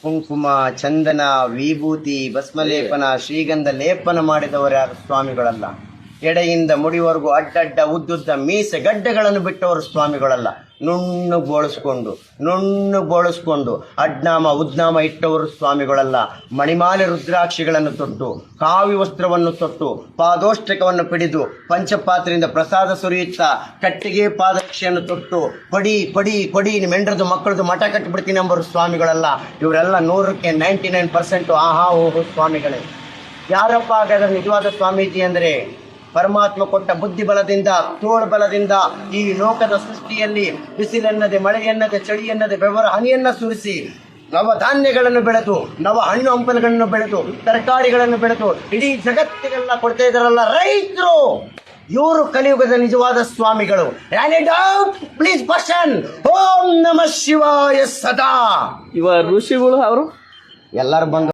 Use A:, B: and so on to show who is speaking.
A: ಕುಂಕುಮ, ಚಂದನ, ವಿಭೂತಿ, ಭಸ್ಮಲೇಪನ, ಶ್ರೀಗಂಧ ಲೇಪನ ಮಾಡಿದವರು ಯಾರು? ಸ್ವಾಮಿಗಳಲ್ಲ. ಎಡೆಯಿಂದ ಮುಡಿವರೆಗೂ ಅಡ್ಡಡ್ಡ ಉದ್ದುದ್ದ ಮೀಸೆ ಗಡ್ಡೆಗಳನ್ನು ಬಿಟ್ಟವರು ಸ್ವಾಮಿಗಳಲ್ಲ. ನುಣ್ಣು ಬೋಳಿಸ್ಕೊಂಡು ಅಡ್ನಾಮ ಉದ್ನಾಮ ಇಟ್ಟವರು ಸ್ವಾಮಿಗಳಲ್ಲ. ಮಣಿಮಾಲೆ ರುದ್ರಾಕ್ಷಿಗಳನ್ನು ತೊಟ್ಟು, ಕಾವಿ ವಸ್ತ್ರವನ್ನು ತೊಟ್ಟು, ಪಾದೋಷ್ಟಕವನ್ನು ಪಿಡಿದು, ಪಂಚಪಾತ್ರೆಯಿಂದ ಪ್ರಸಾದ ಸುರಿಯುತ್ತಾ ಕಟ್ಟಿಗೆ ಪಾದರಕ್ಷೆಯನ್ನು ತೊಟ್ಟು, ಕೊಡಿ ಮೆಂಡ್ರದು ಮಕ್ಕಳದು ಮಠ ಕಟ್ಟಿಬಿಡ್ತೀನಿ ಎಂಬರು ಸ್ವಾಮಿಗಳಲ್ಲ. ಇವರೆಲ್ಲ 100ಕ್ಕೆ 99% ಆಹಾ ಓಹೋ ಸ್ವಾಮಿಗಳೇ. ಯಾರಪ್ಪ ಹಾಗಾದ್ರೆ ನಿಜವಾದ ಸ್ವಾಮೀಜಿ ಅಂದರೆ? ಪರಮಾತ್ಮ ಕೊಟ್ಟ ಬುದ್ಧಿ ಬಲದಿಂದ, ತೋಳು ಬಲದಿಂದ ಈ ಲೋಕದ ಸೃಷ್ಟಿಯಲ್ಲಿ ಬಿಸಿಲೆನ್ನದೆ, ಮಳೆ ಎನ್ನದೆ, ಚಳಿ ಎನ್ನದೆ, ಬೆವರ ಹನಿಯನ್ನ ಸುರಿಸಿ ನವ ಧಾನ್ಯಗಳನ್ನು ಬೆಳೆದು, ನವ ಹಣ್ಣು ಹಂಪಲುಗಳನ್ನು ಬೆಳೆದು, ತರಕಾರಿಗಳನ್ನು ಬೆಳೆದು ಇಡೀ ಜಗತ್ತಿಗೆಲ್ಲ ಕೊಡ್ತಾ ಇದ್ದಾರಲ್ಲ ರೈತರು. ಇವರು ಕಲಿಯುಗದ ನಿಜವಾದ ಸ್ವಾಮಿಗಳು. Please question. ಓಂ ನಮಃ ಶಿವಾಯ ಸದಾ.
B: ಇವ ಋಷಿಗಳು ಅವರು
A: ಎಲ್ಲರೂ ಬಂದು